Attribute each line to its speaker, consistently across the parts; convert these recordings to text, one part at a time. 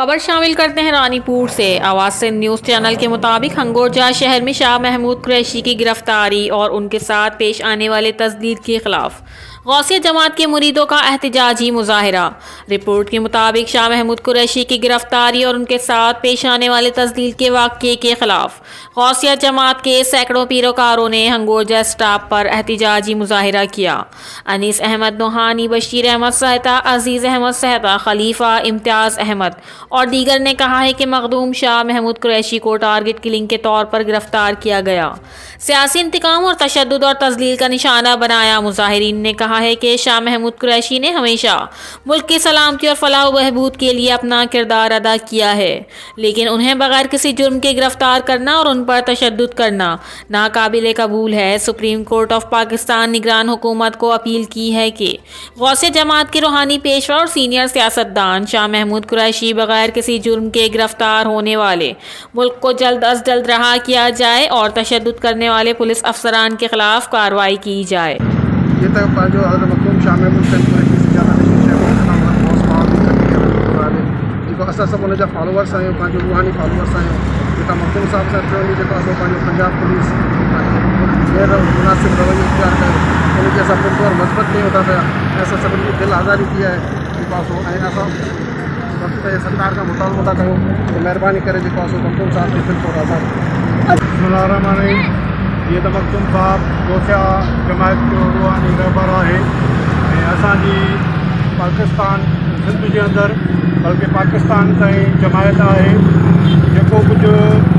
Speaker 1: खबर शामिल करते हैं रानीपुर से। आवाज सिंध न्यूज़ चैनल के मुताबिक हंगोरजा शहर में शाह महमूद कुरैशी की गिरफ्तारी और उनके साथ पेश आने वाले तस्दीद के खिलाफ गौसिया जमात के मुरीदों का एहतजाजी मुजाहिरा। रिपोर्ट के मुताबिक शाह महमूद कुरैशी की गिरफ्तारी और उनके साथ पेश आने वाले तस्दीद के वाक़े के खिलाफ गौसिया जमात के सैकड़ों पैरोकारों ने हंगोरजा स्टॉप पर एहतजाजी मुजाहिरा किया। अनीस अहमद नोहानी, बशीर अहमद सहता, अजीज़ अहमद सहता, खलीफा, इम्तियाज़ अहमद और दीगर ने कहा है कि मखदूम शाह महमूद कुरैशी को टारगेट किलिंग के तौर पर गिरफ्तार किया गया, सियासी इंतकाम और तशद्दुद और तज़लील का निशाना बनाया। मुजाहिरीन ने कहा है कि शाह महमूद कुरैशी ने हमेशा मुल्क की सलामती और फलाह व बहबूद के लिए अपना किरदार अदा किया है, लेकिन उन्हें बगैर किसी जुर्म के गिरफ्तार करना और उन पर तशद्दुद करना नाकाबिले कबूल है। सुप्रीम कोर्ट ऑफ पाकिस्तान निगरान हुकूमत को अपील की है कि गौसिया जमात के रूहानी पेशवा और सीनियर सियासतदान शाह महमूद कुरैशी बगैर किसी जुर्म के गिरफ्तार होने वाले मुल्क को जल्द अज जल्द रहा किया जाए और तशद्दुद करने वाले पुलिस अफसरान के खिलाफ कार्रवाई की जाए।
Speaker 2: ये तक जो मखदूम शाह महमूद कुरैशी से ज़्यादा जेको असां सभु हुनजा फॉलोअर्स आहियूं, पंहिंजो रूहानी फॉलोअर्स आहियूं। जेका मखदूम साहब सां थियो जेको असां पंहिंजो पंजाब पुलिस गैर मुनासिब रवैयो इख्तियार कयो, उनखे असां पुरतौर मज़बूत कयूं था पिया ऐं असां सभिनी खे दिलि आज़ादी थी आहे जेको आहे ऐं असां वक़्त ते सरकार खां मुतालबो था कयूं कि महिरबानी करे जेको आहे मखदूम साहब खे बिल्कुलु आज़ादी।
Speaker 3: ये तो मखदूम साहब गौसिया जमात जो रूहानी रहबर है। असांजी पाकिस्तान सिंध के अंदर बल्कि पाकिस्तान ताईं जमायत है जो कुछ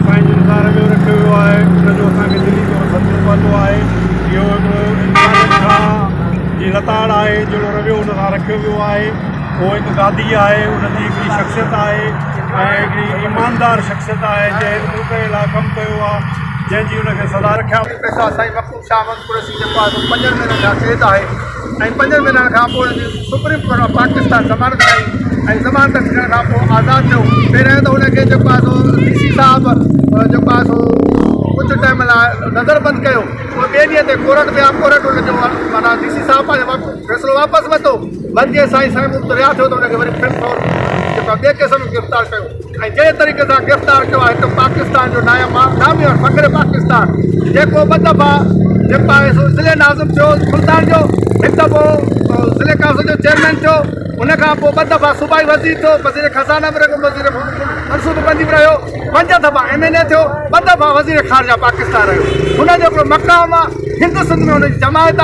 Speaker 3: साईं जिन सां रवियो रखियो वियो आहे उनजो असांखे दिल्ली जो सदन पवंदो आहे। इहो जी लताड़ आहे जहिड़ो रवियो उन सां रखियो वियो आहे। उहो हिकु गादी आहे, उनजी हिकिड़ी शख़्सियत आहे ऐं हिकिड़ी ईमानदार शख़्सियत आहे जंहिं मुल्क जे लाइ कमु कयो आहे, जंहिंजी उनखे सदा रखिया।
Speaker 2: पैसा साईं मखदूम शाह महमूद कुरैशी जेको आहे 5 महीननि जा क़ैद आहे ऐं 5 महीननि खां पोइ सुप्रीम कोर्ट ऑफ पाकिस्तान ज़मानत कई ऐं ज़मानत थियण खां पोइ आज़ादु थियो। पहिरियों त हुनखे जेको आहे डी सी साहब जेको आहे कुझु टाइम लाइ नज़रबंदि कयो, पोइ ॿिए ॾींहं ते कोर्ट विया। कोर्ट हुनजो माना डी सी साहब पंहिंजो फ़ैसिलो वापसि वरितो। बंदीअ साईं महमूद रिहा थियो त हुनखे वरी फिर जेको ॿिए केस में गिरफ़्तार कयो ऐं जंहिं तरीक़े सां गिरफ़्तार कयो आहे हिकु पाकिस्तान जो नामी और फ़ख़्र पाकिस्तान जेको 2 दफ़ा जेको आहे ज़िले नाज़िम थियो सुल्तान जो, हिकु दफ़ो ज़िले काउंसिल जो चेयरमैन थियो, उनखां पोइ 2 दफ़ा सूबाई वज़ीर थियो, वज़ीर ख़ज़ाना बि रहियो, वज़ीर मनसूबबंदी बि रहियो, 5 दफ़ा MNA थियो, 2 दफ़ा वज़ीर ख़ारजा पाकिस्तान रहियो। हुनजो हिकिड़ो मक़ाम आहे हिंदु सिंध में हुनजी जमायत